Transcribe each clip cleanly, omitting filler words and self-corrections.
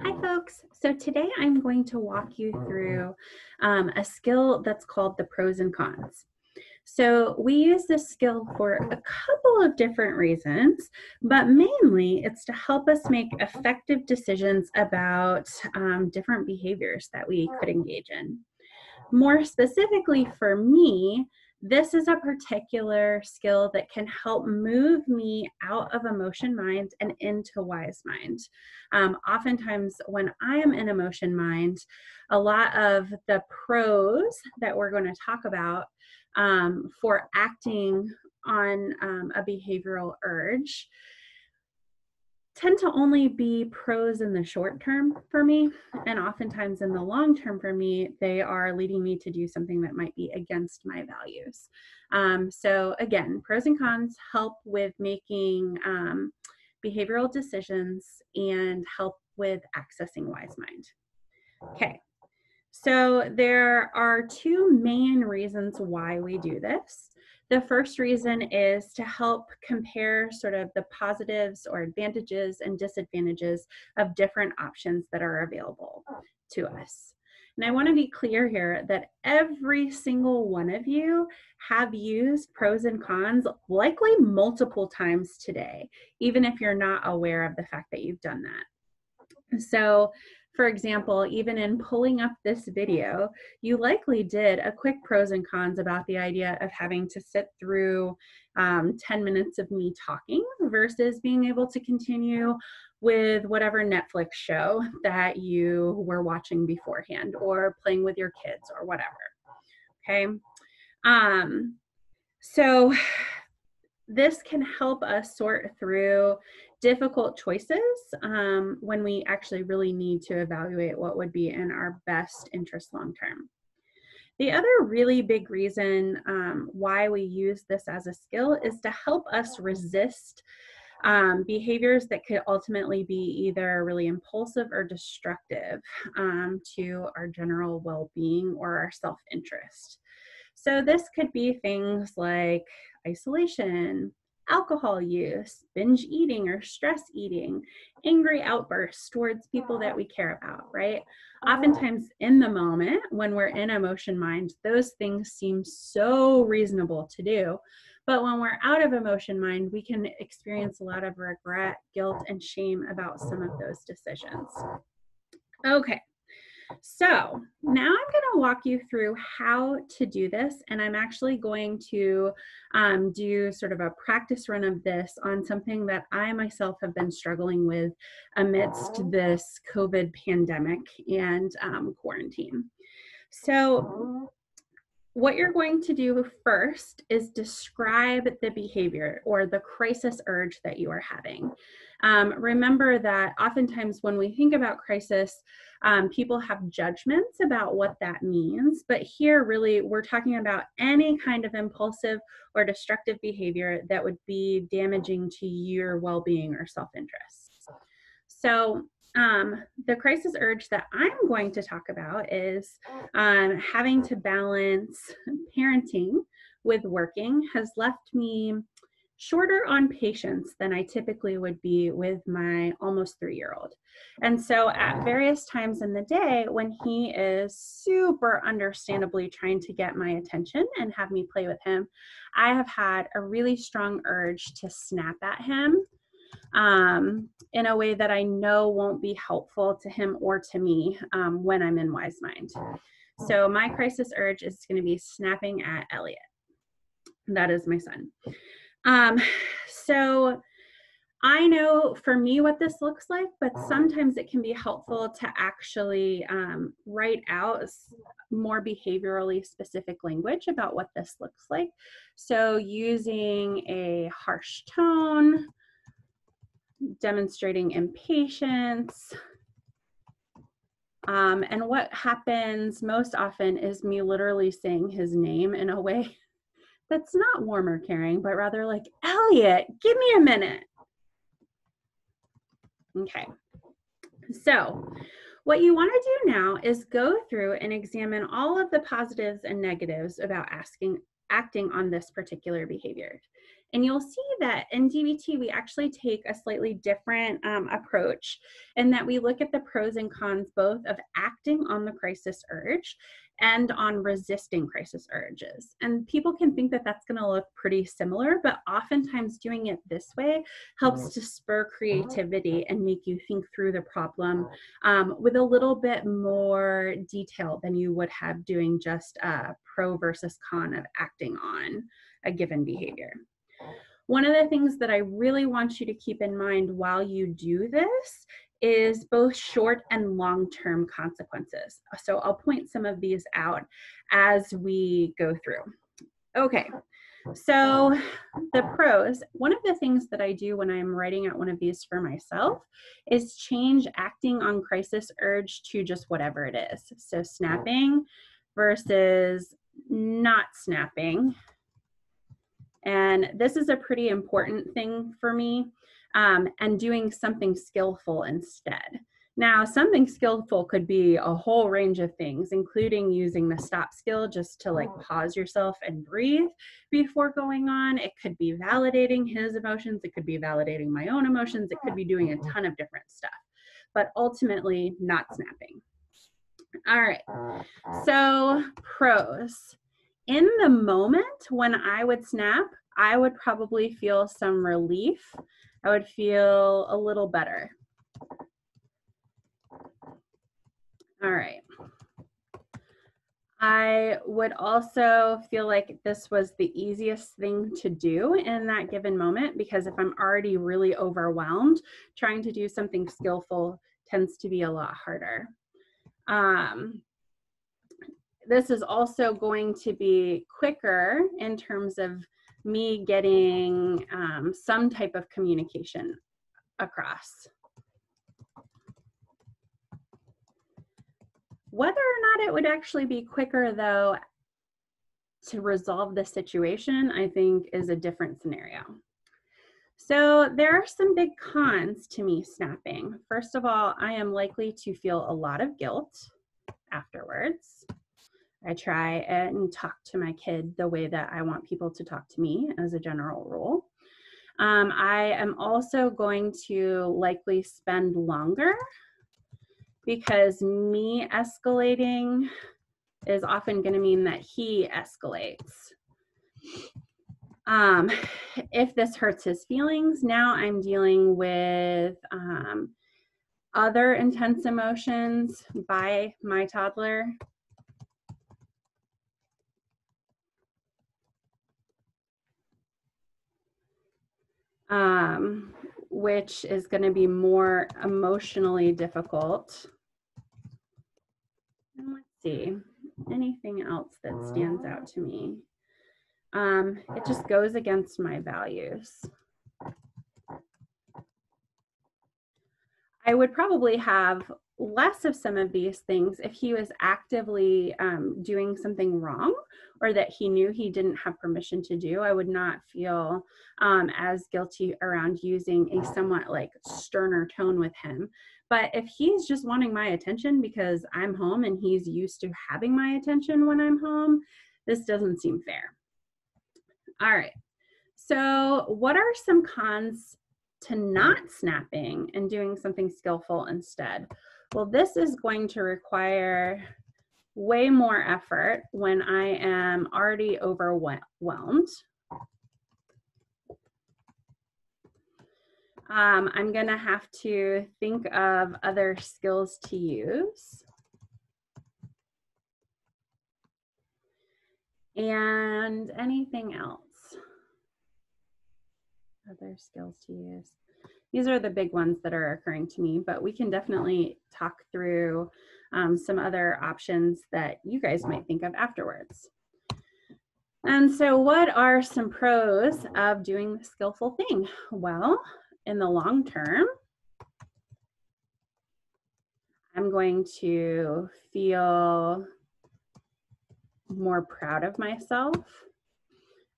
Hi folks, so today I'm going to walk you through a skill that's called the pros and cons. So we use this skill for a couple of different reasons, but mainly it's to help us make effective decisions about different behaviors that we could engage in. More specifically for me, this is a particular skill that can help move me out of emotion mind and into wise mind. Oftentimes, when I am in emotion mind, a lot of the pros that we're going to talk about for acting on a behavioral urge tend to only be pros in the short term for me. And oftentimes in the long term for me, they are leading me to do something that might be against my values. So again, pros and cons help with making behavioral decisions and help with accessing wise mind. Okay, so there are two main reasons why we do this. The first reason is to help compare sort of the positives or advantages and disadvantages of different options that are available to us. And I want to be clear here that every single one of you have used pros and cons likely multiple times today, even if you're not aware of the fact that you've done that. So for example, even in pulling up this video, you likely did a quick pros and cons about the idea of having to sit through 10 minutes of me talking versus being able to continue with whatever Netflix show that you were watching beforehand or playing with your kids or whatever. Okay. So this can help us sort through difficult choices when we actually really need to evaluate what would be in our best interest long term. The other really big reason why we use this as a skill is to help us resist behaviors that could ultimately be either really impulsive or destructive to our general well-being or our self-interest. So this could be things like isolation, alcohol use, binge eating or stress eating, angry outbursts towards people that we care about, right? Oftentimes in the moment when we're in emotion mind, those things seem so reasonable to do. But when we're out of emotion mind, we can experience a lot of regret, guilt, and shame about some of those decisions. Okay. So now I'm going to walk you through how to do this, and I'm actually going to do sort of a practice run of this on something that I myself have been struggling with amidst this COVID pandemic and quarantine. So what you're going to do first is describe the behavior or the crisis urge that you are having. Remember that oftentimes when we think about crisis, people have judgments about what that means. But here, really, we're talking about any kind of impulsive or destructive behavior that would be damaging to your well-being or self-interest. So the crisis urge that I'm going to talk about is having to balance parenting with working has left me shorter on patience than I typically would be with my almost 3-year-old. And so at various times in the day when he is super understandably trying to get my attention and have me play with him, I have had a really strong urge to snap at him in a way that I know won't be helpful to him or to me when I'm in wise mind. So my crisis urge is going to be snapping at Elliot. That is my son. So I know for me what this looks like, but sometimes it can be helpful to actually write out more behaviorally specific language about what this looks like. So using a harsh tone, demonstrating impatience. And what happens most often is me literally saying his name in a way that's not warm or caring, but rather like, Elliot, give me a minute. Okay. So what you want to do now is go through and examine all of the positives and negatives about acting on this particular behavior. And you'll see that in DBT, we actually take a slightly different approach in that we look at the pros and cons both of acting on the crisis urge and on resisting crisis urges. And people can think that that's going to look pretty similar, but oftentimes doing it this way helps to spur creativity and make you think through the problem with a little bit more detail than you would have doing just a pro versus con of acting on a given behavior. One of the things that I really want you to keep in mind while you do this is both short and long-term consequences. So I'll point some of these out as we go through. Okay, so the pros, one of the things that I do when I'm writing out one of these for myself is change acting on crisis urge to just whatever it is. So snapping versus not snapping. And this is a pretty important thing for me, and doing something skillful instead. Now, something skillful could be a whole range of things, including using the stop skill just to like pause yourself and breathe before going on. It could be validating his emotions. It could be validating my own emotions. It could be doing a ton of different stuff, but ultimately not snapping. All right, so pros. In the moment when I would snap, I would probably feel some relief. I would feel a little better. All right. I would also feel like this was the easiest thing to do in that given moment, because if I'm already really overwhelmed, trying to do something skillful tends to be a lot harder. This is also going to be quicker in terms of me getting some type of communication across. Whether or not it would actually be quicker, though, to resolve the situation, I think is a different scenario. So there are some big cons to me snapping. First of all, I am likely to feel a lot of guilt afterwards. I try and talk to my kid the way that I want people to talk to me as a general rule. I am also going to likely spend longer because me escalating is often going to mean that he escalates. If this hurts his feelings, now I'm dealing with other intense emotions by my toddler. Which is going to be more emotionally difficult. And let's see, anything else that stands out to me? It just goes against my values. I would probably have less of some of these things if he was actively doing something wrong, or that he knew he didn't have permission to do. I would not feel as guilty around using a somewhat like sterner tone with him. But if he's just wanting my attention because I'm home and he's used to having my attention when I'm home, this doesn't seem fair. All right, so what are some cons to not snapping and doing something skillful instead? Well, this is going to require way more effort when I am already overwhelmed. I'm going to have to think of other skills to use. And anything else? Other skills to use. These are the big ones that are occurring to me, but we can definitely talk through some other options that you guys might think of afterwards. And so what are some pros of doing the skillful thing? Well, in the long term, I'm going to feel more proud of myself.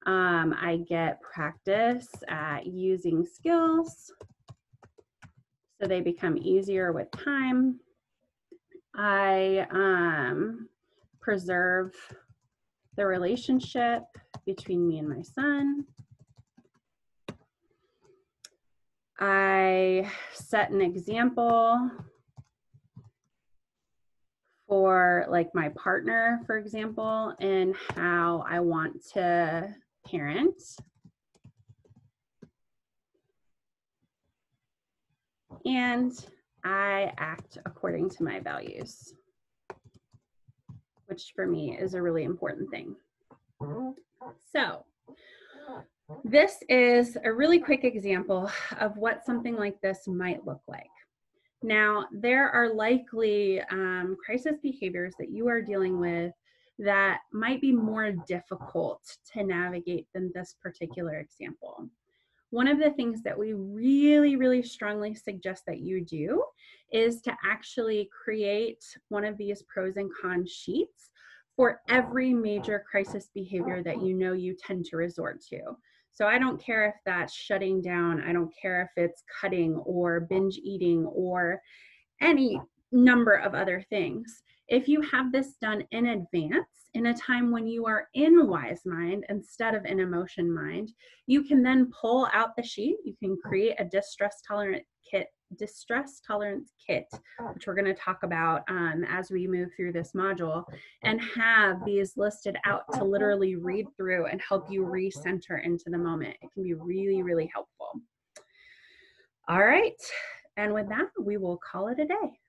I get practice at using skills, so they become easier with time. I preserve the relationship between me and my son. I set an example for like my partner, for example, and how I want to parent. And I act according to my values, which for me is a really important thing. So this is a really quick example of what something like this might look like. Now, there are likely crisis behaviors that you are dealing with that might be more difficult to navigate than this particular example. One of the things that we really, really strongly suggest that you do is to actually create one of these pros and cons sheets for every major crisis behavior that you know you tend to resort to. So I don't care if that's shutting down, I don't care if it's cutting or binge eating or any number of other things. If you have this done in advance, in a time when you are in wise mind instead of in emotion mind, you can then pull out the sheet. You can create a distress tolerance kit, which we're going to talk about as we move through this module, and have these listed out to literally read through and help you recenter into the moment. It can be really, really helpful. All right. And with that, we will call it a day.